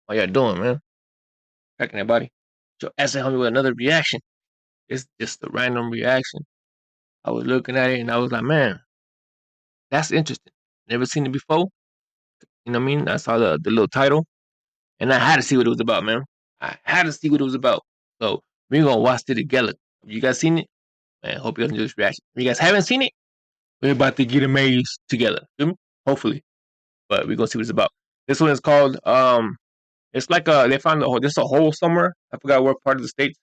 How y'all doing, man? Cracking that body. So Esse helped me with another reaction. It's just a random reaction. I was looking at it and I was like, man, that's interesting. Never seen it before. You know what I mean? I saw the little title and I had to see what it was about, man. I had to see what it was about. So we're gonna watch it together. You guys seen it? Man, hope you guys enjoy this reaction. If you guys haven't seen it, we're about to get amazed together. Feel me? Hopefully. But we're gonna see what it's about. This one is called it's like they found there's a hole somewhere. I forgot what part of the state.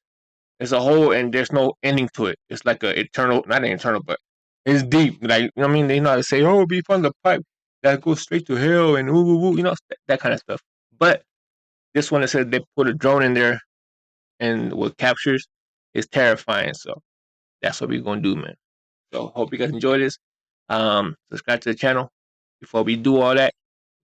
It's a hole and there's no ending to it. It's like a eternal, not an eternal, but it's deep. Like, you know what I mean? They know how to say, oh, we found the pipe that goes straight to hell and ooh, ooh, ooh, you know, that kind of stuff. But this one, it says they put a drone in there and what captures is terrifying. So that's what we're going to do, man. So hope you guys enjoy this. Subscribe to the channel. Before we do all that,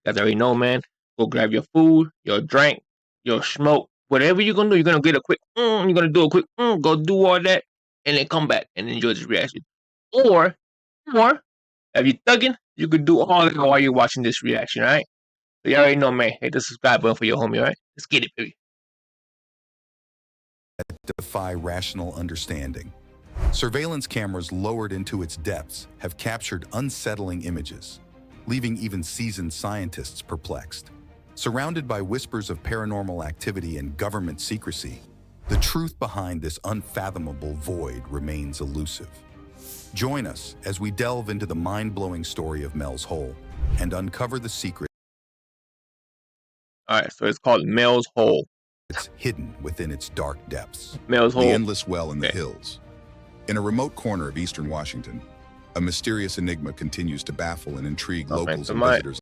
you guys already know, man. Go grab your food, your drink, your smoke, whatever you're gonna do. You're gonna get a quick, you're gonna do a quick, go do all that, and then come back and enjoy this reaction. Or if you're thugging, you could do all that while you're watching this reaction, all right? So you already know, man. Hit the subscribe button for your homie, all right? Let's get it, baby. Defy rational understanding. Surveillance cameras lowered into its depths have captured unsettling images, leaving even seasoned scientists perplexed. Surrounded by whispers of paranormal activity and government secrecy, the truth behind this unfathomable void remains elusive. Join us as we delve into the mind-blowing story of Mels Hole and uncover the secrets All right, so it's called Mels Hole. Hidden within its dark depths. Mels Hole. The endless well in the hills. In a remote corner of eastern Washington, a mysterious enigma continues to baffle and intrigue locals and visitors.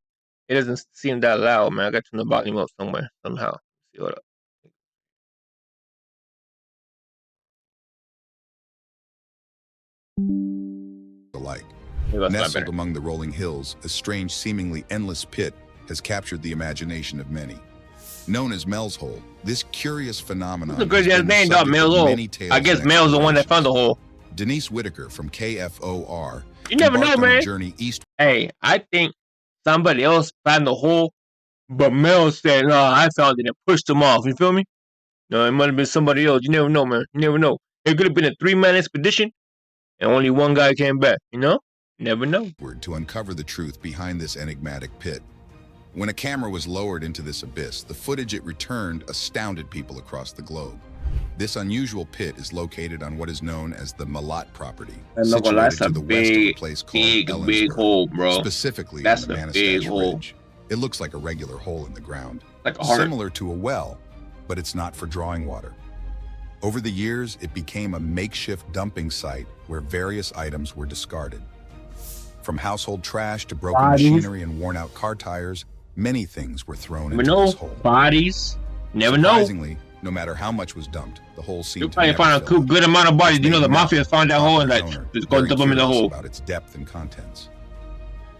It doesn't seem that loud, man. I got to turn the volume up somewhere, somehow. Let's see what up. Alike. Nestled among the rolling hills, a strange, seemingly endless pit has captured the imagination of many. Known as Mels Hole, this curious phenomenon. It's a crazy ass name, dog. Mels Hole. I guess Mels the one that found the hole. Denise Whitaker from KFOR. You never know, man. Journey east. Hey, I think somebody else found the hole, but Mels said, "No, I found it and pushed him off." You feel me? No, it might have been somebody else. You never know, man. You never know. It could have been a 3-man expedition, and only one guy came back. You know? You never know. To uncover the truth behind this enigmatic pit. When a camera was lowered into this abyss, the footage it returned astounded people across the globe. This unusual pit is located on what is known as the Malat property, situated to the west of a place called big hole, bro. Specifically that's on the Manistash Ridge. It looks like a regular hole in the ground, like similar to a well, but it's not for drawing water. Over the years, it became a makeshift dumping site where various items were discarded. From household trash to broken machinery and worn-out car tires, many things were thrown into this hole. Bodies. Never know. Surprisingly, no matter how much was dumped, the hole seemed to find a good amount of bodies. You know, the mafia found that hole and just go dump them in the hole. About its depth and contents.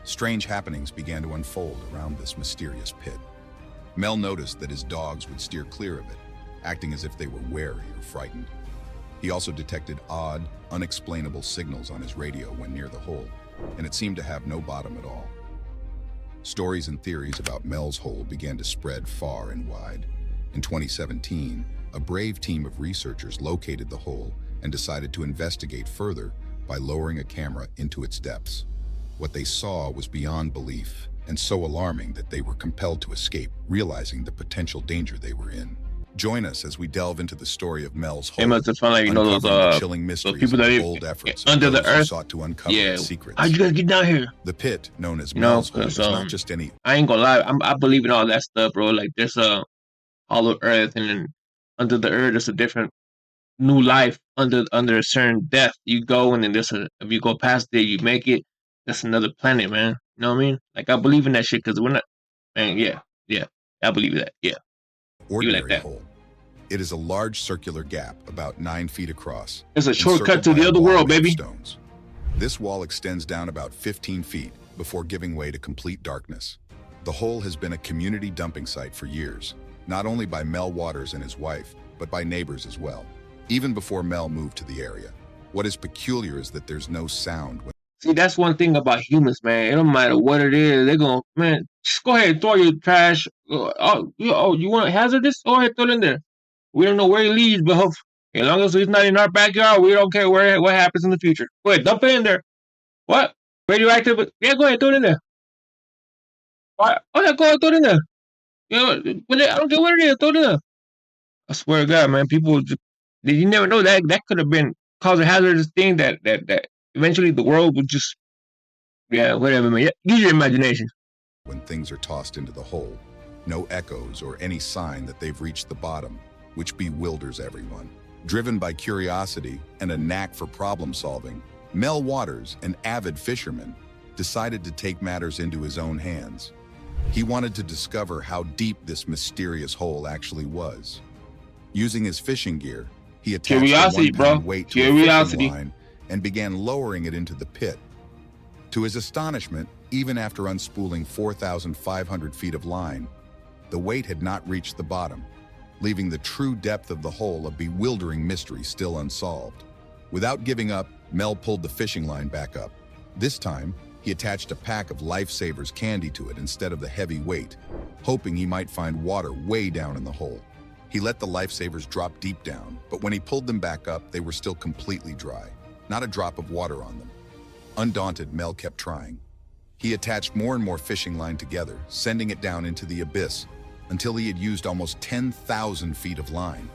Strange happenings began to unfold around this mysterious pit. Mel noticed that his dogs would steer clear of it, acting as if they were wary or frightened. He also detected odd, unexplainable signals on his radio when near the hole, and it seemed to have no bottom at all. Stories and theories about Mels Hole began to spread far and wide. In 2017, a brave team of researchers located the hole and decided to investigate further by lowering a camera into its depths. What they saw was beyond belief and so alarming that they were compelled to escape, realizing the potential danger they were in. Join us as we delve into the story of Mels Hole. It must have found, like, you know, those chilling mysteries people that bold efforts under the earth sought to uncover the secrets. How'd you guys get down here? The pit, known as Mels Hole, is not just any. I ain't gonna lie, I believe in all that stuff, bro. Like, there's a hollow earth, and then under the earth, there's a different new life under a certain depth. You go, and then if you go past it, you make it. That's another planet, man. You know what I mean? Like, I believe in that shit because we're not, man. Yeah, I believe that. Yeah, ordinary like that. Hole. It is a large circular gap about 9 feet across. It's a shortcut to the other world, baby. Stones. This wall extends down about 15 feet before giving way to complete darkness. The hole has been a community dumping site for years, not only by Mel Waters and his wife, but by neighbors as well, even before Mel moved to the area. What is peculiar is that there's no sound when See, that's one thing about humans, man. It don't matter what it is. They're gonna, man, just go ahead and throw your trash. You want hazardous? Go ahead, throw it in there. We don't know where he leads, but as long as it's not in our backyard, we don't care what happens in the future. Go ahead, dump it in there. What? Radioactive? Yeah, go ahead, throw it in there. Why? Oh, yeah, go ahead, throw it in there. You know, I don't care what it is, throw it in there. I swear to God, man, people, you never know that could have been causing hazardous thing that eventually the world would just, yeah, whatever, man. Use your imagination. When things are tossed into the hole, no echoes or any sign that they've reached the bottom, which bewilders everyone. Driven by curiosity and a knack for problem solving, Mel Waters, an avid fisherman, decided to take matters into his own hands. He wanted to discover how deep this mysterious hole actually was. Using his fishing gear, he attached a one-pound weight to a fishing line and began lowering it into the pit. To his astonishment, even after unspooling 4,500 feet of line, the weight had not reached the bottom, leaving the true depth of the hole a bewildering mystery still unsolved. Without giving up, Mel pulled the fishing line back up. This time, he attached a pack of Lifesavers candy to it instead of the heavy weight, hoping he might find water way down in the hole. He let the Lifesavers drop deep down, but when he pulled them back up, they were still completely dry, not a drop of water on them. Undaunted, Mel kept trying. He attached more and more fishing line together, sending it down into the abyss, until he had used almost 10,000 feet of line.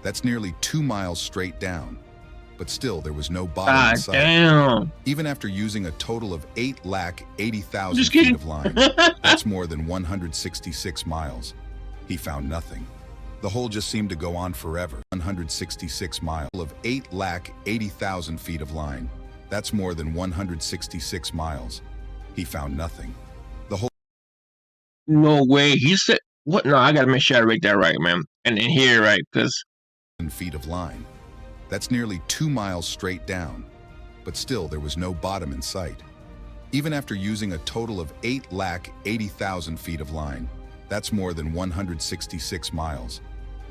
That's nearly 2 miles straight down. But still, there was no bottom in sight. Damn. Even after using a total of 8,80,000 feet of line, that's more than 166 miles, he found nothing. The hole just seemed to go on forever. 166 miles of 8,80,000 feet of line. That's more than 166 miles. He found nothing. The whole... No way. He said, what? No, I gotta make sure I read that right, man. And here, right, because... feet of line. That's nearly 2 miles straight down. But still, there was no bottom in sight. Even after using a total of 8,80,000 feet of line, that's more than 166 miles.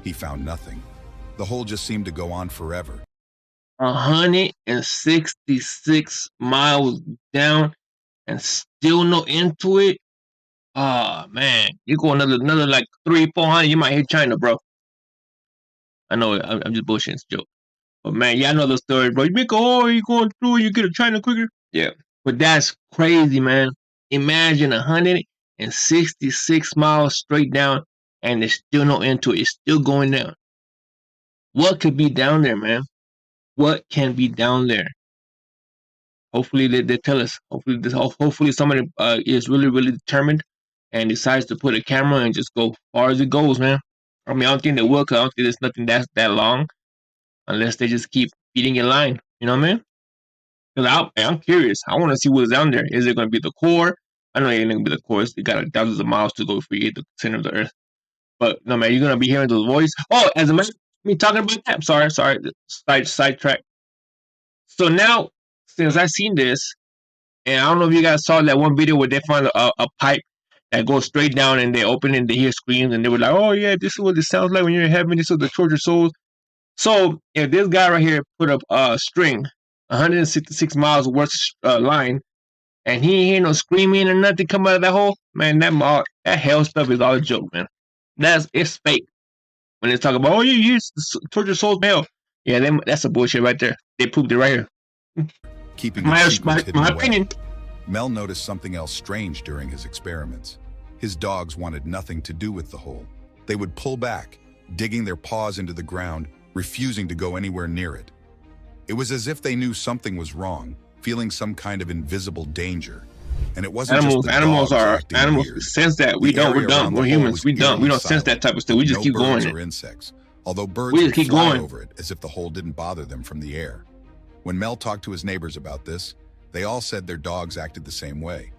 He found nothing. The hole just seemed to go on forever. 166 miles down and still no end to it. Ah, man, you go another like 300-400, you might hit China, bro. I know I'm just bullshitting, it's a joke. But man, yeah, I know the story, bro. You make a hole, you going through, you get to China quicker. Yeah, but that's crazy, man. Imagine 166 miles straight down, and there's still no end to it. It's still going down. What could be down there, man? What can be down there? Hopefully they tell us. Hopefully somebody is really determined and decides to put a camera and just go far as it goes, man. I mean, I don't think they will, cause I don't think there's nothing that's that long, unless they just keep feeding in line. You know what I mean? Because I'm curious. I want to see what's down there. Is it going to be the core? I know it ain't going to be the core. It got thousands of miles to go if we hit the center of the earth. But no, man, you're going to be hearing those voices. Oh, as a matter of me talking about that. Sorry. Sidetrack. So now, since I seen this, and I don't know if you guys saw that one video where they found a pipe that goes straight down and they open it and they hear screams and they were like, oh yeah, this is what it sounds like when you're in heaven. This is the tortured souls. So if this guy right here put up a string, 166 miles worth of line, and he ain't hear no screaming or nothing come out of that hole, man, that hell stuff is all a joke, man. It's fake. When they talk about, oh, you use tortured souls, hell. Yeah, that's a bullshit right there. They proved it right here. Keeping my opinion. Mel noticed something else strange during his experiments. His dogs wanted nothing to do with the hole. They would pull back, digging their paws into the ground, refusing to go anywhere near it. It was as if they knew something was wrong, feeling some kind of invisible danger. And it wasn't animals sense that. We're dumb. We're humans. We don't sense that type of stuff. We just keep going. Or insects, although birds would fly over it as if the hole didn't bother them from the air. When Mel talked to his neighbors about this, they all said their dogs acted the same way.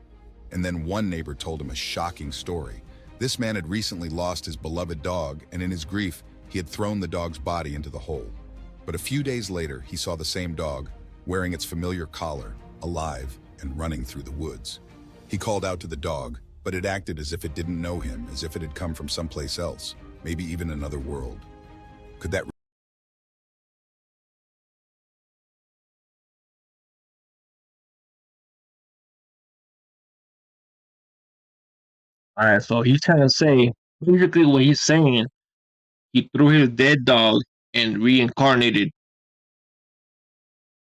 And then one neighbor told him a shocking story. This man had recently lost his beloved dog, and in his grief, he had thrown the dog's body into the hole. But a few days later, he saw the same dog, wearing its familiar collar, alive and running through the woods. He called out to the dog, but it acted as if it didn't know him, as if it had come from someplace else, maybe even another world. Could that All right, so he's trying to say basically what he's saying. He threw his dead dog and reincarnated,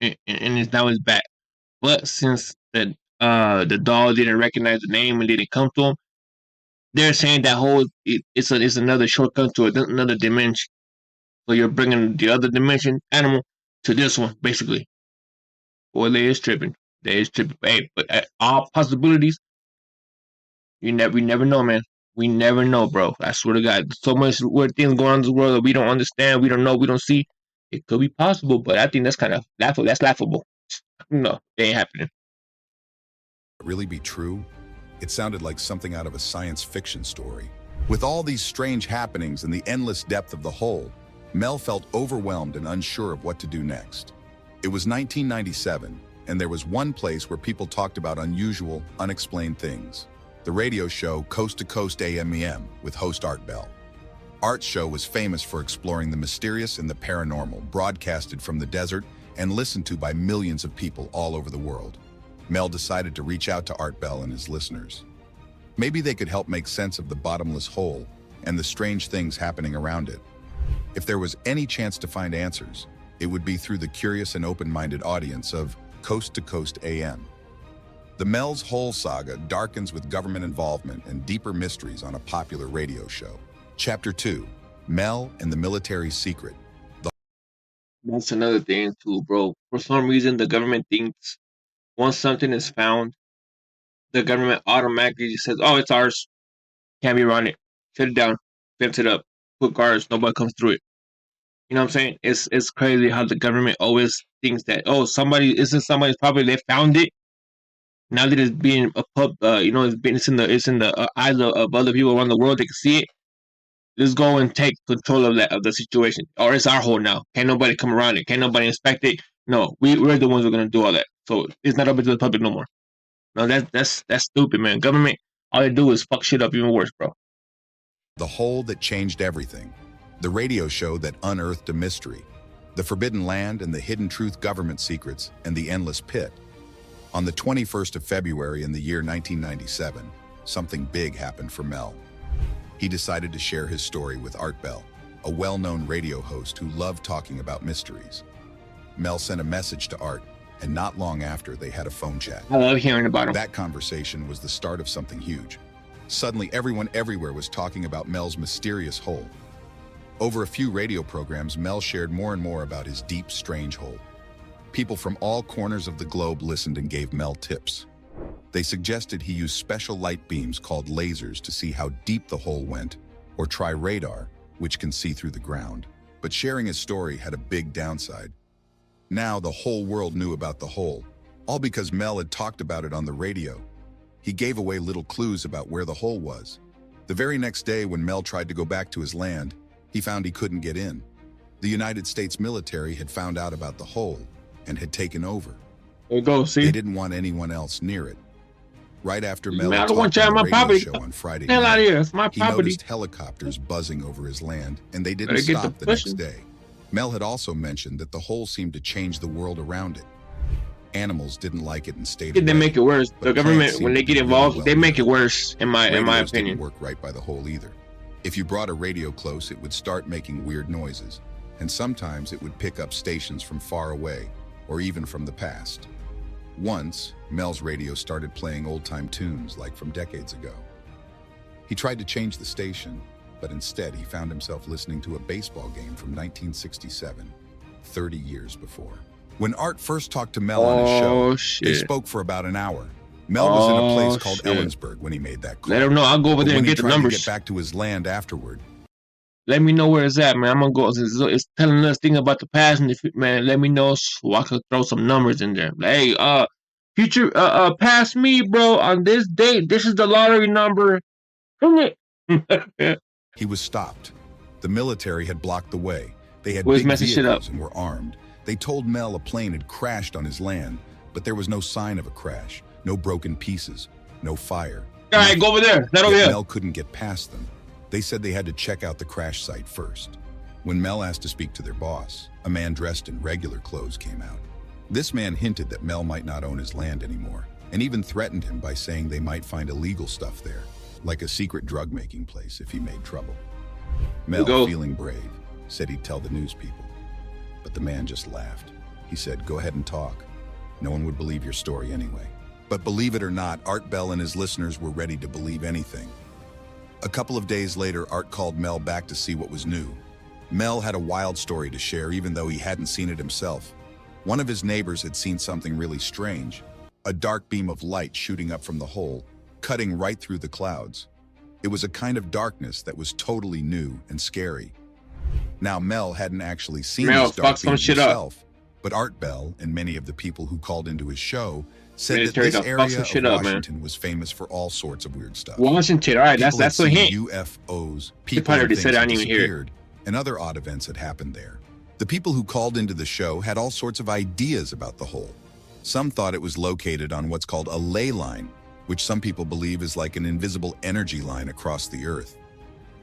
and is now his back. But since the dog didn't recognize the name and didn't come to him, they're saying that it's another shortcut to another dimension. So you're bringing the other dimension animal to this one, basically. Boy, they is tripping. They is tripping. Hey, but all possibilities, we never know, man. We never know, bro. I swear to God, so much weird things going on in this world that we don't understand, we don't know, we don't see. It could be possible, but I think that's kind of laughable. That's laughable. No, it ain't happening. Really be true? It sounded like something out of a science fiction story. With all these strange happenings and the endless depth of the hole, Mel felt overwhelmed and unsure of what to do next. It was 1997, and there was one place where people talked about unusual, unexplained things. The radio show Coast to Coast AM/EM with host Art Bell. Art's show was famous for exploring the mysterious and the paranormal, broadcasted from the desert and listened to by millions of people all over the world. Mel decided to reach out to Art Bell and his listeners. Maybe they could help make sense of the bottomless hole and the strange things happening around it. If there was any chance to find answers, it would be through the curious and open-minded audience of Coast to Coast AM. The Mels Hole saga darkens with government involvement and deeper mysteries on a popular radio show. Chapter 2, Mel and the Military Secret. That's another thing too, bro. For some reason, the government thinks once something is found, the government automatically just says, "Oh, it's ours. Can't be around it. Shut it down. Fence it up. Put guards. Nobody comes through it." You know what I'm saying? It's crazy how the government always thinks that, oh, somebody's property. They found it. Now that it's being it's in the eyes of other people around the world. They can see it. Let's go and take control of the situation. Or it's our hole now. Can't nobody come around it. Can't nobody inspect it. No, we're the ones who are gonna do all that. So it's not open to the public no more. No, that's stupid, man. Government, all they do is fuck shit up even worse, bro. The hole that changed everything. The radio show that unearthed a mystery. The forbidden land and the hidden truth government secrets and the endless pit. On the 21st of February in the year 1997, something big happened for Mel. He decided to share his story with Art Bell, a well-known radio host who loved talking about mysteries. Mel sent a message to Art, and not long after, they had a phone chat. I love hearing about him. That conversation was the start of something huge. Suddenly, everyone everywhere was talking about Mel's mysterious hole. Over a few radio programs, Mel shared more and more about his deep, strange hole. People from all corners of the globe listened and gave Mel tips. They suggested he use special light beams called lasers to see how deep the hole went, or try radar, which can see through the ground. But sharing his story had a big downside. Now the whole world knew about the hole, all because Mel had talked about it on the radio. He gave away little clues about where the hole was. The very next day, when Mel tried to go back to his land, he found he couldn't get in. The United States military had found out about the hole and had taken over. There you go, see? They didn't want anyone else near it. Right after Mel Man, I had don't want talked you on out the of my radio property. show on Friday Hell out night, of here. It's my he property. noticed helicopters buzzing over his land, and they didn't Better get stop the the next pushing. day. Mel had also mentioned that the hole seemed to change the world around it. Animals didn't like it and stayed They away. make it worse. But The plants government, seemed when they to get do really involved, well they make it near worse, in my Radios opinion. didn't work right by the hole either. If you brought a radio close, it would start making weird noises, and sometimes it would pick up stations from far away, or even from the past. Once, Mel's radio started playing old-time tunes like from decades ago. He tried to change the station, but instead he found himself listening to a baseball game from 1967, 30 years before. When Art first talked to Mel on his show, shit. they spoke for about an hour. Mel was in a place called shit. Ellensburg when he made that call. Let him know. I'll go over But there when and he get the tried to numbers. get back to his land afterward, Let me know where it's at, man. I'm gonna go. It's telling us things about the past, and man, let me know so I could throw some numbers in there. Like, hey, future, past me, bro. On this date, this is the lottery number. he was stopped. The military had blocked the way. They had Where's big messing shit up? vehicles and were armed. They told Mel a plane had crashed on his land, but there was no sign of a crash, no broken pieces, no fire. All right, go over there. Not over Yet here. Mel couldn't get past them. They said they had to check out the crash site first. When Mel asked to speak to their boss, a man dressed in regular clothes came out. This man hinted that Mel might not own his land anymore, and even threatened him by saying they might find illegal stuff there. like a secret drug-making place if he made trouble. Here we Mel, go. feeling brave, said he'd tell the news people. But the man just laughed. He said, "Go ahead and talk. No one would believe your story anyway." But believe it or not, Art Bell and his listeners were ready to believe anything. A couple of days later, Art called Mel back to see what was new. Mel had a wild story to share, even though he hadn't seen it himself. One of his neighbors had seen something really strange, a dark beam of light shooting up from the hole, cutting right through the clouds. It was a kind of darkness that was totally new and scary. Now, Mel hadn't actually seen Mel, this dark fuck some beam shit up. himself, but Art Bell and many of the people who called into his show said that Military this done fuck area some of shit up, man. Washington was famous for all sorts of weird stuff. Washington, all right, People that's had a seen hint. UFOs, They people probably and already things said it, I had didn't even hear it. disappeared, and other odd events had happened there. The people who called into the show had all sorts of ideas about the hole. Some thought it was located on what's called a ley line, which some people believe is like an invisible energy line across the earth.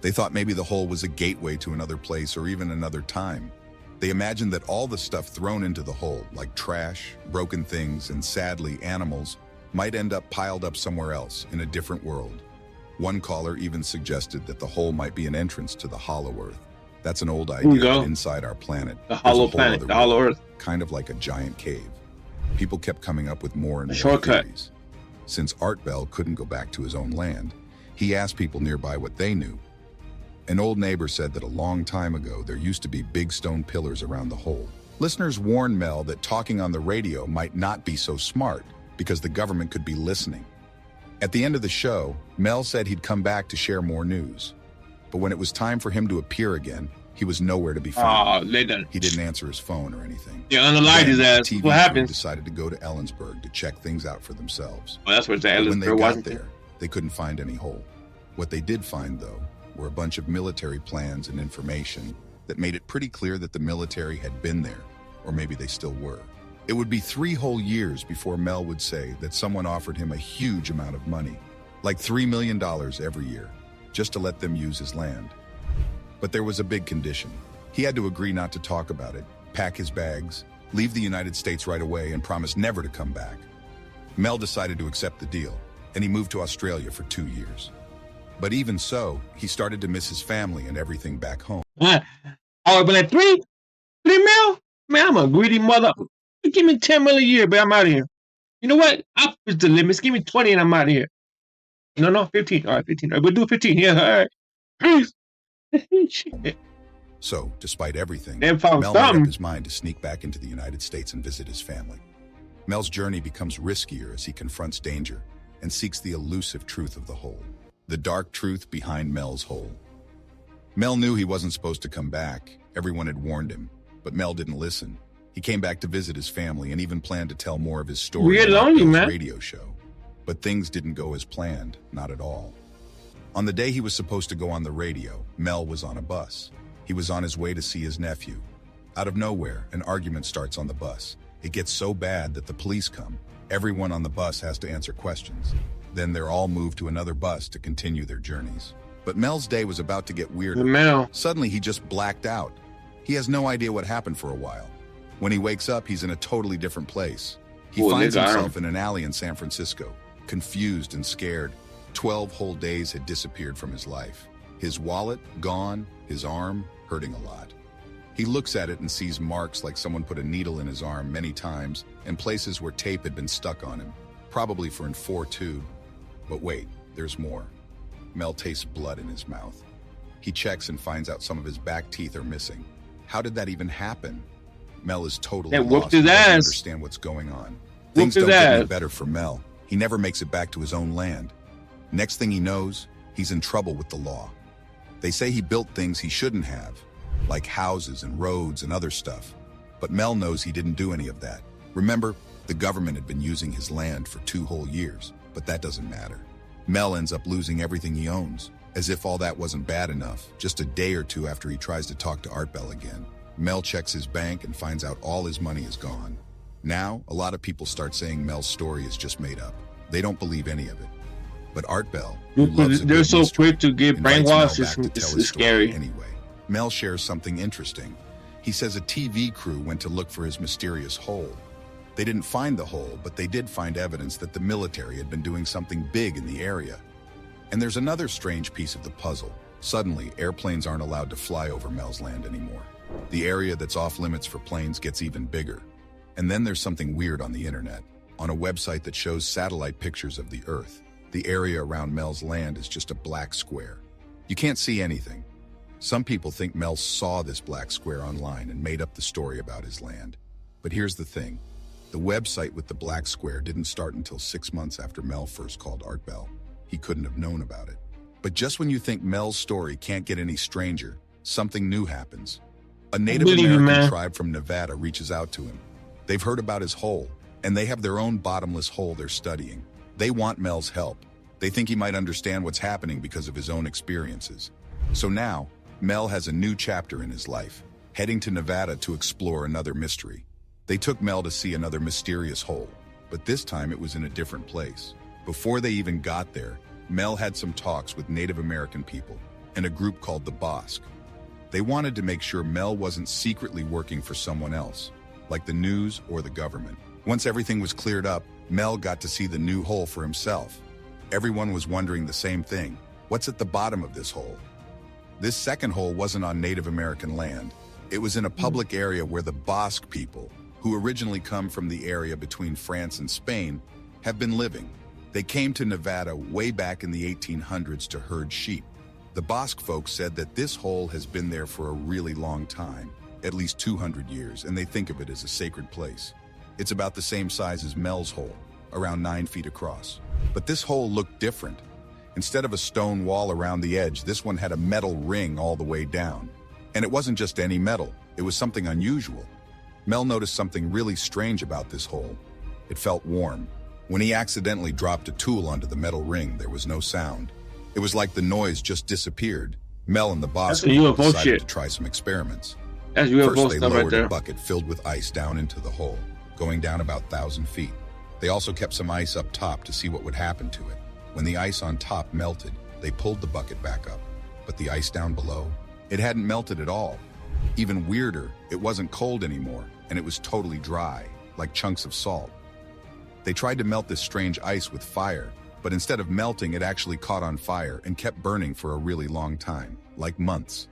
They thought maybe the hole was a gateway to another place or even another time. They imagined that all the stuff thrown into the hole, like trash, broken things, and sadly, animals, might end up piled up somewhere else in a different world. One caller even suggested that the hole might be an entrance to the hollow earth. That's an old Here we idea go. that inside our planet, The there's a hollow whole planet, other the hollow world, earth. kind of like a giant cave. People kept coming up with more and A more shortcut. theories. Since Art Bell couldn't go back to his own land, he asked people nearby what they knew. An old neighbor said that a long time ago there used to be big stone pillars around the hole. Listeners warned Mel that talking on the radio might not be so smart because the government could be listening. At the end of the show, Mel said he'd come back to share more news. But when it was time for him to appear again, he was nowhere to be found. Oh, they done. He didn't answer his phone or anything. They unalived his Then, ass. the TV What crew happens? decided to go to Ellensburg to check things out for themselves. Oh, that's where it's at. But when they got Washington. there, they couldn't find any hole. What they did find, though, were a bunch of military plans and information that made it pretty clear that the military had been there, or maybe they still were. It would be 3 whole years before Mel would say that someone offered him a huge amount of money, like $3 million every year, just to let them use his land. But there was a big condition. He had to agree not to talk about it, pack his bags, leave the United States right away, and promise never to come back. Mel decided to accept the deal, and he moved to Australia for 2 years. But even so, he started to miss his family and everything back home. I would be like, 3 mil? Man, I'm a greedy mother. You give me 10 mil a year, but I'm out of here. You know what? I'll push the limits. Give me 20 and I'm out of here. No, 15. All right, 15. All right, we'll do 15. Yeah, all right. Shit. So, despite everything, They found Mel made some. up his mind to sneak back into the United States and visit his family. Mel's journey becomes riskier as he confronts danger and seeks the elusive truth of the hole. The dark truth behind Mel's hole. Mel knew he wasn't supposed to come back. Everyone had warned him, but Mel didn't listen. He came back to visit his family and even planned to tell more of his story We're on lonely, Bill's man. radio show. But things didn't go as planned, not at all. On the day he was supposed to go on the radio, Mel was on a bus. He was on his way to see his nephew. Out of nowhere, an argument starts on the bus. It gets so bad that the police come. Everyone on the bus has to answer questions. Then they're all moved to another bus to continue their journeys. But Mel's day was about to get weirder. Mel. Suddenly, he just blacked out. He has no idea what happened for a while. When he wakes up, he's in a totally different place. He Oh, they finds got him. himself in an alley in San Francisco, confused and scared. 12 whole days had disappeared from his life. His wallet, gone, his arm, hurting a lot. He looks at it and sees marks like someone put a needle in his arm many times and places where tape had been stuck on him, probably for an 4 tube. But wait, there's more. Mel tastes blood in his mouth. He checks and finds out some of his back teeth are missing. How did that even happen? Mel is totally They whooped lost and his doesn't ass. understand what's going on. Things his don't get any ass. better for Mel. He never makes it back to his own land. Next thing he knows, he's in trouble with the law. They say he built things he shouldn't have, like houses and roads and other stuff. But Mel knows he didn't do any of that. Remember, the government had been using his land for 2 whole years, but that doesn't matter. Mel ends up losing everything he owns. As if all that wasn't bad enough, just a day or 2 after he tries to talk to Art Bell again, Mel checks his bank and finds out all his money is gone. Now, a lot of people start saying Mel's story is just made up. They don't believe any of it. But Art Bell, who loves a They're good so mystery, quick to get invites Mel brainwashed. back to tell his It's story scary. anyway. Mel shares something interesting. He says a TV crew went to look for his mysterious hole. They didn't find the hole, but they did find evidence that the military had been doing something big in the area. And there's another strange piece of the puzzle. Suddenly, airplanes aren't allowed to fly over Mel's land anymore. The area that's off limits for planes gets even bigger. And then there's something weird on the internet. On a website that shows satellite pictures of the Earth, the area around Mel's land is just a black square. You can't see anything. Some people think Mel saw this black square online and made up the story about his land. But here's the thing. The website with the black square didn't start until 6 months after Mel first called Art Bell. He couldn't have known about it. But just when you think Mel's story can't get any stranger, something new happens. A Native American tribe from Nevada reaches out to him. They've heard about his hole, and they have their own bottomless hole they're studying. They want Mel's help. They think he might understand what's happening because of his own experiences. So now, Mel has a new chapter in his life, heading to Nevada to explore another mystery. They took Mel to see another mysterious hole, but this time it was in a different place. Before they even got there, Mel had some talks with Native American people and a group called the Bosque. They wanted to make sure Mel wasn't secretly working for someone else, like the news or the government. Once everything was cleared up, Mel got to see the new hole for himself. Everyone was wondering the same thing. What's at the bottom of this hole? This second hole wasn't on Native American land. It was in a public area where the Basque people, who originally come from the area between France and Spain, have been living. They came to Nevada way back in the 1800s to herd sheep. The Basque folks said that this hole has been there for a really long time, at least 200 years, and they think of it as a sacred place. It's about the same size as Mel's hole, around 9 feet across. But this hole looked different. Instead of a stone wall around the edge, this one had a metal ring all the way down. And it wasn't just any metal, it was something unusual. Mel noticed something really strange about this hole. It felt warm. When he accidentally dropped a tool onto the metal ring, there was no sound. It was like the noise just disappeared. Mel and the boss decided to try some experiments. First, they lowered a bucket filled with ice down into the hole, going down about 1,000 feet. They also kept some ice up top to see what would happen to it. When the ice on top melted, they pulled the bucket back up. But the ice down below, it hadn't melted at all. Even weirder, it wasn't cold anymore, and it was totally dry, like chunks of salt. They tried to melt this strange ice with fire, but instead of melting, it actually caught on fire and kept burning for a really long time, like months.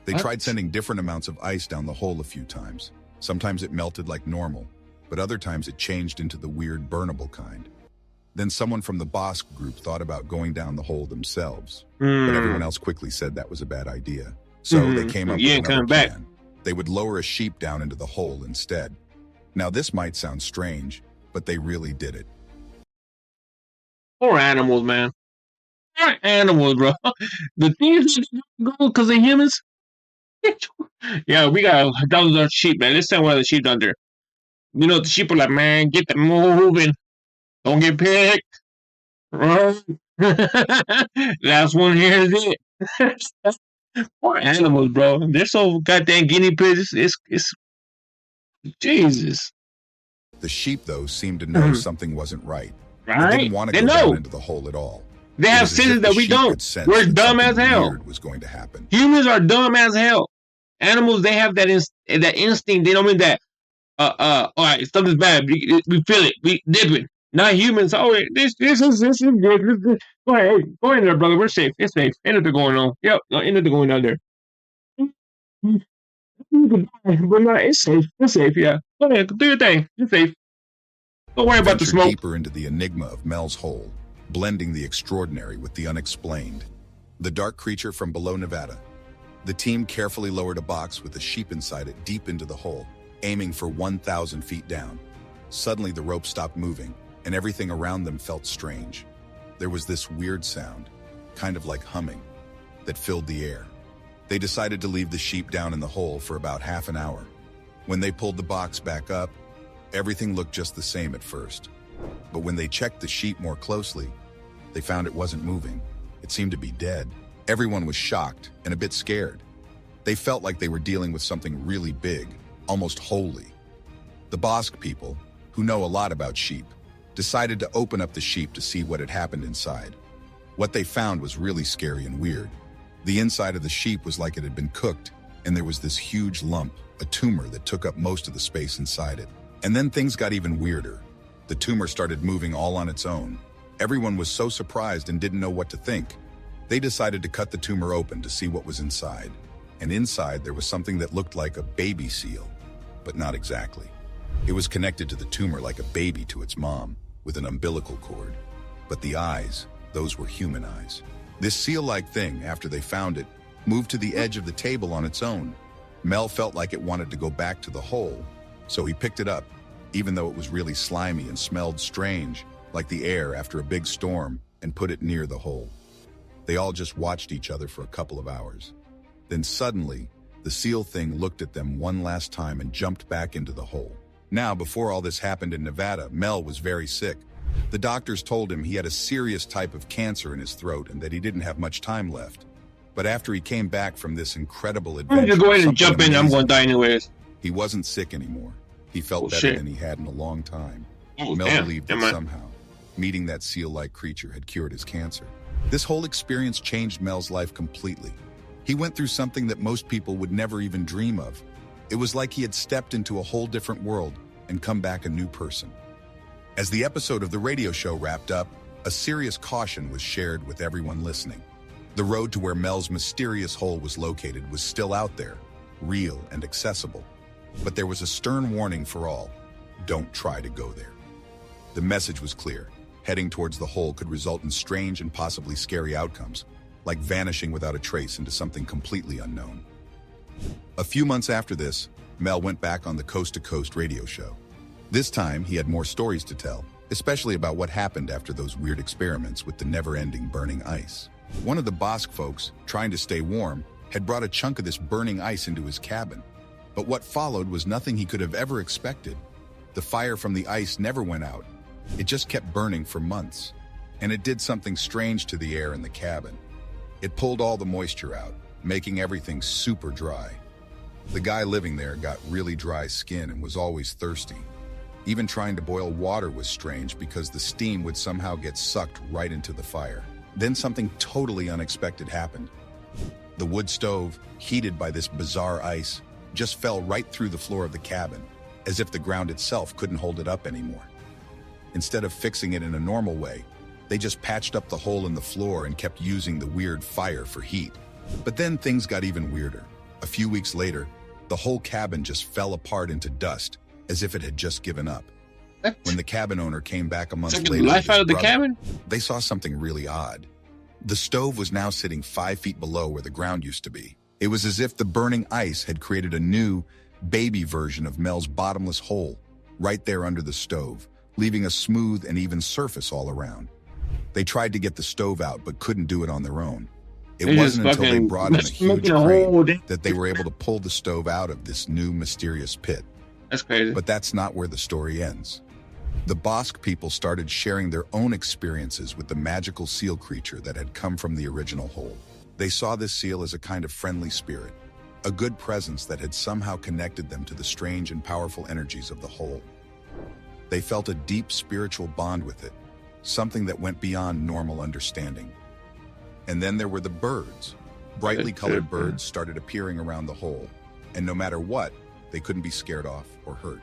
They tried sending different amounts of ice down the hole a few times. Sometimes it melted like normal, but other times it changed into the weird burnable kind. Then someone from the Bosque group thought about going down the hole themselves, but everyone else quickly said that was a bad idea. So they came up with another plan. They would lower a sheep down into the hole instead. Now this might sound strange, but they really did it. Poor animals, man. Poor animals, bro. The things go because of humans. Yeah, we got thousands of sheep, man. Let's send one of the sheep down there. You know, the sheep are like, man, get them moving. Don't get picked. Last one here is it. Poor animals, bro. They're so goddamn guinea pigs. It's Jesus. The sheep, though, seemed to know something wasn't right. They didn't want to go down into the hole at all. They have senses that we don't. We're dumb as hell. Was going to happen. Humans are dumb as hell. Animals, they have that instinct. They don't mean that. All right, something's bad. We feel it. We dip it. Not humans. Oh, this is good. Go ahead, go in there, brother. We're safe. It's safe. Ain't nothing going on. Yep, no, ain't nothing going on there. But no, it's safe. It's safe. Yeah. Go ahead, do your thing. It's safe. Don't worry about the smoke. Deeper into the enigma of Mel's hole, blending the extraordinary with the unexplained. The dark creature from below Nevada. The team carefully lowered a box with a sheep inside it deep into the hole, aiming for 1,000 feet down. Suddenly, the rope stopped moving, and everything around them felt strange. There was this weird sound, kind of like humming, that filled the air. They decided to leave the sheep down in the hole for about half an hour. When they pulled the box back up, everything looked just the same at first. But when they checked the sheep more closely, they found it wasn't moving. It seemed to be dead. Everyone was shocked and a bit scared. They felt like they were dealing with something really big, almost holy. The Bosque people, who know a lot about sheep, decided to open up the sheep to see what had happened inside. What they found was really scary and weird. The inside of the sheep was like it had been cooked, and there was this huge lump, a tumor that took up most of the space inside it. And then things got even weirder. The tumor started moving all on its own. Everyone was so surprised and didn't know what to think. They decided to cut the tumor open to see what was inside. And inside there was something that looked like a baby seal, but not exactly. It was connected to the tumor like a baby to its mom, with an umbilical cord. But the eyes, those were human eyes. This seal-like thing, after they found it, moved to the edge of the table on its own. Mel felt like it wanted to go back to the hole, so he picked it up, even though it was really slimy and smelled strange, like the air after a big storm, and put it near the hole. They all just watched each other for a couple of hours. Then suddenly, the seal thing looked at them one last time and jumped back into the hole. Now, before all this happened in Nevada, Mel was very sick. The doctors told him he had a serious type of cancer in his throat and that he didn't have much time left. But after he came back from this incredible adventure, I'm just go ahead and jump in. I'm going to die anyways. He wasn't sick anymore. He felt better than he had in a long time. Mel believed that somehow, meeting that seal-like creature had cured his cancer. This whole experience changed Mel's life completely. He went through something that most people would never even dream of. It was like he had stepped into a whole different world and come back a new person. As the episode of the radio show wrapped up, a serious caution was shared with everyone listening. The road to where Mel's mysterious hole was located was still out there, real and accessible. But there was a stern warning for all: don't try to go there. The message was clear. Heading towards the hole could result in strange and possibly scary outcomes, like vanishing without a trace into something completely unknown. A few months after this, Mel went back on the Coast to Coast radio show. This time, he had more stories to tell, especially about what happened after those weird experiments with the never-ending burning ice. One of the Basque folks, trying to stay warm, had brought a chunk of this burning ice into his cabin. But what followed was nothing he could have ever expected. The fire from the ice never went out. It just kept burning for months. And it did something strange to the air in the cabin. It pulled all the moisture out, making everything super dry. The guy living there got really dry skin and was always thirsty. Even trying to boil water was strange because the steam would somehow get sucked right into the fire. Then something totally unexpected happened. The wood stove, heated by this bizarre ice, just fell right through the floor of the cabin, as if the ground itself couldn't hold it up anymore. Instead of fixing it in a normal way, they just patched up the hole in the floor and kept using the weird fire for heat. But then things got even weirder. A few weeks later, the whole cabin just fell apart into dust, as if it had just given up. What? When the cabin owner came back a month Took later, the life out of the cabin? They saw something really odd. The stove was now sitting 5 feet below where the ground used to be. It was as if the burning ice had created a new, baby version of Mel's bottomless hole, right there under the stove, leaving a smooth and even surface all around. They tried to get the stove out, but couldn't do it on their own. It wasn't until they brought in a huge crane that they were able to pull the stove out of this new mysterious pit. That's crazy. But that's not where the story ends. The Basque people started sharing their own experiences with the magical seal creature that had come from the original hole. They saw this seal as a kind of friendly spirit, a good presence that had somehow connected them to the strange and powerful energies of the hole. They felt a deep spiritual bond with it, something that went beyond normal understanding. And then there were the birds. Brightly colored birds started appearing around the hole, and no matter what, they couldn't be scared off or hurt.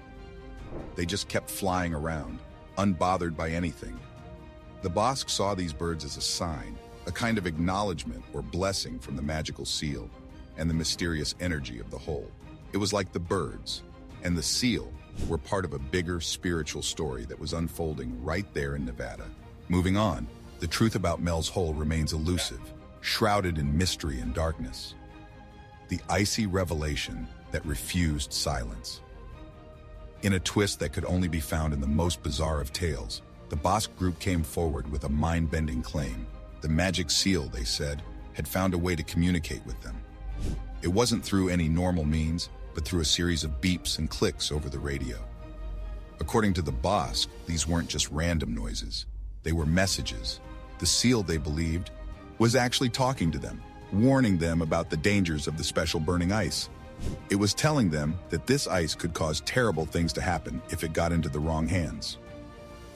They just kept flying around, unbothered by anything. The Basque saw these birds as a sign, a kind of acknowledgement or blessing from the magical seal and the mysterious energy of the hole. It was like the birds and the seal were part of a bigger spiritual story that was unfolding right there in Nevada. Moving on, the truth about Mel's hole remains elusive, shrouded in mystery and darkness. The icy revelation that refused silence. In a twist that could only be found in the most bizarre of tales, the Basque group came forward with a mind-bending claim. The magic seal, they said, had found a way to communicate with them. It wasn't through any normal means, but through a series of beeps and clicks over the radio. According to the Basque, these weren't just random noises. They were messages. The seal, they believed, was actually talking to them, warning them about the dangers of the special burning ice. It was telling them that this ice could cause terrible things to happen if it got into the wrong hands.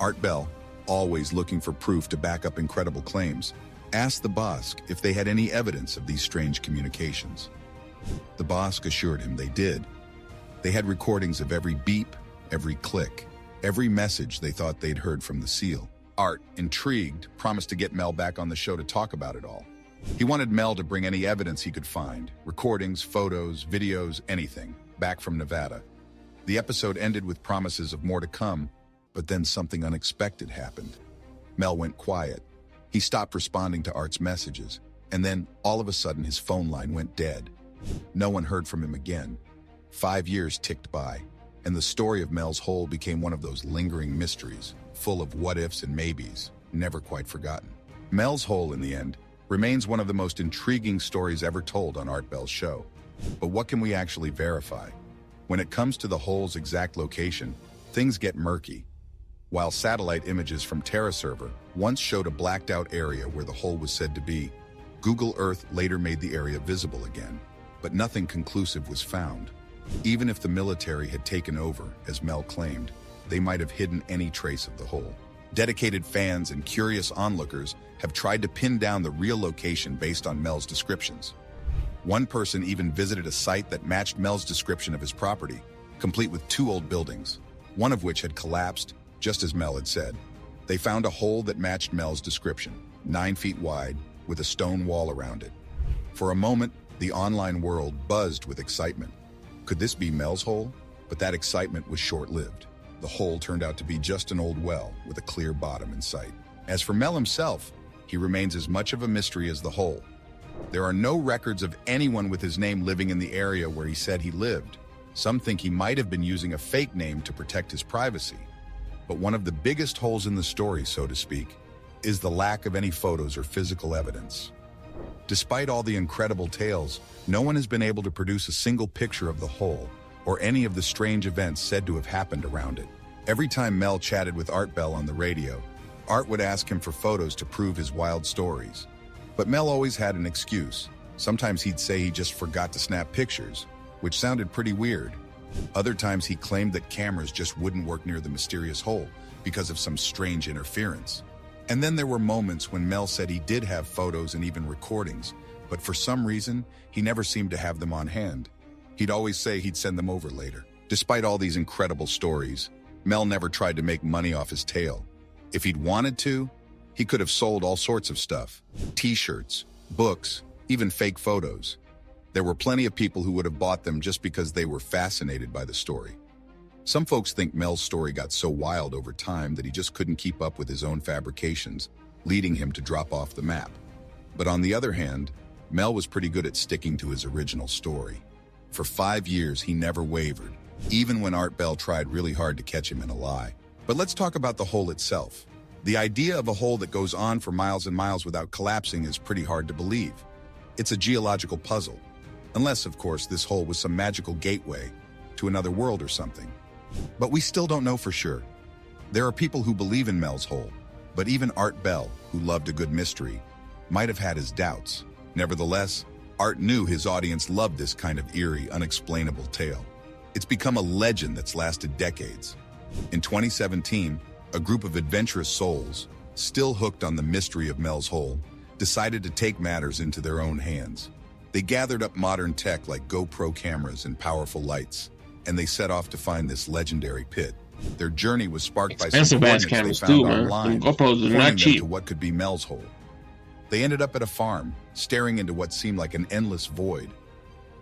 Art Bell, always looking for proof to back up incredible claims, asked the Basque if they had any evidence of these strange communications. The Basque assured him they did. They had recordings of every beep, every click, every message they thought they'd heard from the seal. Art, intrigued, promised to get Mel back on the show to talk about it all. He wanted Mel to bring any evidence he could find, recordings, photos, videos, anything, back from Nevada. The episode ended with promises of more to come, but then something unexpected happened. Mel went quiet. He stopped responding to Art's messages, and then, all of a sudden, his phone line went dead. No one heard from him again. 5 years ticked by, and the story of Mel's hole became one of those lingering mysteries, full of what-ifs and maybes, never quite forgotten. Mel's hole, in the end, remains one of the most intriguing stories ever told on Art Bell's show. But what can we actually verify? When it comes to the hole's exact location, things get murky. While satellite images from TerraServer once showed a blacked-out area where the hole was said to be, Google Earth later made the area visible again, but nothing conclusive was found. Even if the military had taken over, as Mel claimed, they might have hidden any trace of the hole. Dedicated fans and curious onlookers have tried to pin down the real location based on Mel's descriptions. One person even visited a site that matched Mel's description of his property, complete with 2 old buildings, one of which had collapsed, just as Mel had said. They found a hole that matched Mel's description, 9 feet wide, with a stone wall around it. For a moment, the online world buzzed with excitement. Could this be Mel's hole? But that excitement was short-lived. The hole turned out to be just an old well with a clear bottom in sight. As for Mel himself, he remains as much of a mystery as the hole. There are no records of anyone with his name living in the area where he said he lived. Some think he might have been using a fake name to protect his privacy. But one of the biggest holes in the story, so to speak, is the lack of any photos or physical evidence. Despite all the incredible tales, no one has been able to produce a single picture of the hole or any of the strange events said to have happened around it. Every time Mel chatted with Art Bell on the radio, Art would ask him for photos to prove his wild stories. But Mel always had an excuse. Sometimes he'd say he just forgot to snap pictures, which sounded pretty weird. Other times he claimed that cameras just wouldn't work near the mysterious hole because of some strange interference. And then there were moments when Mel said he did have photos and even recordings, but for some reason, he never seemed to have them on hand. He'd always say he'd send them over later. Despite all these incredible stories, Mel never tried to make money off his tale. If he'd wanted to, he could have sold all sorts of stuff. T-shirts, books, even fake photos. There were plenty of people who would have bought them just because they were fascinated by the story. Some folks think Mel's story got so wild over time that he just couldn't keep up with his own fabrications, leading him to drop off the map. But on the other hand, Mel was pretty good at sticking to his original story. For 5 years, he never wavered, even when Art Bell tried really hard to catch him in a lie. But let's talk about the hole itself. The idea of a hole that goes on for miles and miles without collapsing is pretty hard to believe. It's a geological puzzle. Unless, of course, this hole was some magical gateway to another world or something. But we still don't know for sure. There are people who believe in Mel's hole, but even Art Bell, who loved a good mystery, might have had his doubts. Nevertheless, Art knew his audience loved this kind of eerie, unexplainable tale. It's become a legend that's lasted decades. In 2017, a group of adventurous souls, still hooked on the mystery of Mel's hole, decided to take matters into their own hands. They gathered up modern tech like GoPro cameras and powerful lights, and they set off to find this legendary pit. Their journey was sparked by some coordinates they found online, pointing them to what could be Mel's hole. They ended up at a farm, staring into what seemed like an endless void.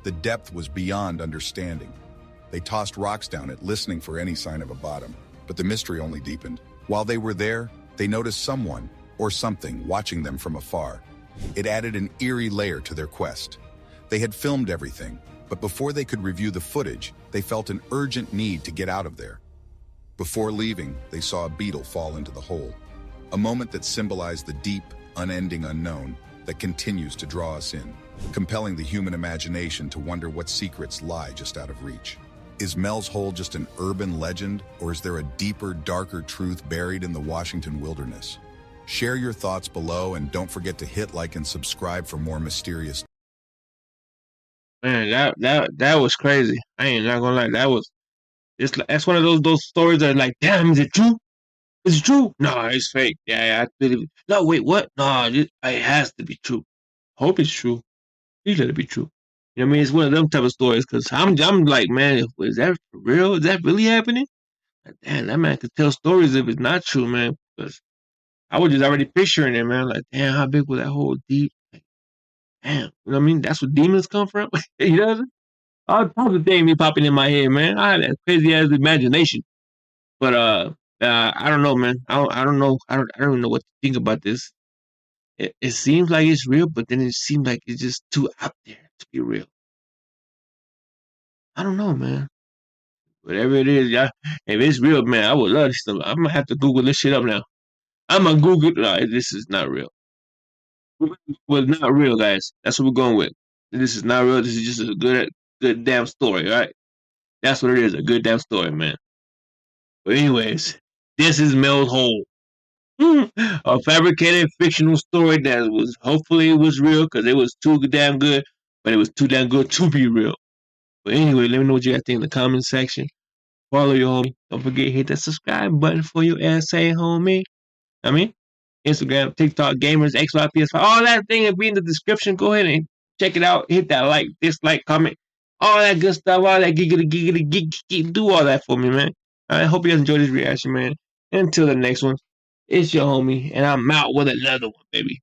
The depth was beyond understanding. They tossed rocks down it, listening for any sign of a bottom, but the mystery only deepened. While they were there, they noticed someone, or something, watching them from afar. It added an eerie layer to their quest. They had filmed everything, but before they could review the footage, they felt an urgent need to get out of there. Before leaving, they saw a beetle fall into the hole, a moment that symbolized the deep, unending unknown that continues to draw us in, compelling the human imagination to wonder what secrets lie just out of reach. Is Mel's hole just an urban legend, or is there a deeper, darker truth buried in the Washington wilderness? Share your thoughts below, and don't forget to hit like and subscribe for more mysterious. Man, that was crazy. I ain't not gonna lie. That's one of those stories that are like, damn, is it true? Is it true? No, it's fake. Yeah, I believe it. No, wait, what? No, it has to be true. Hope it's true. Please let it be true. You know what I mean? It's one of them type of stories because I'm like, man, is that real? Is that really happening? Like, damn, that man could tell stories if it's not true, man. Because I was just already picturing it, man. Like, damn, how big was that hole deep? Like, damn, you know what I mean? That's where demons come from. You know what I mean? All types of things be popping in my head, man. I have that crazy ass imagination. But I don't know, man. I don't know. I don't even know what to think about this. It seems like it's real, but then it seems like it's just too out there to be real. I don't know, man. Whatever it is, yeah. If it's real, man, I would love this stuff. I'm gonna have to Google this shit up now. I'm gonna Google. No, this is not real. Well, not real, guys. That's what we're going with. This is not real. This is just a good damn story, all right? That's what it is. A good damn story, man. But anyways, this is Mel's Hole. A fabricated fictional story that was hopefully it was real because it was too damn good, but it was too damn good to be real. But anyway, let me know what you guys think in the comment section. Follow your homie. Don't forget hit that subscribe button for your essay, homie. I mean, Instagram, TikTok, gamers, XY, PS5, all that thing will be in the description. Go ahead and check it out. Hit that like, dislike, comment, all that good stuff, all that giggity, geek. Do all that for me, man. I hope you guys enjoyed this reaction, man. Until the next one, it's your homie, and I'm out with another one, baby.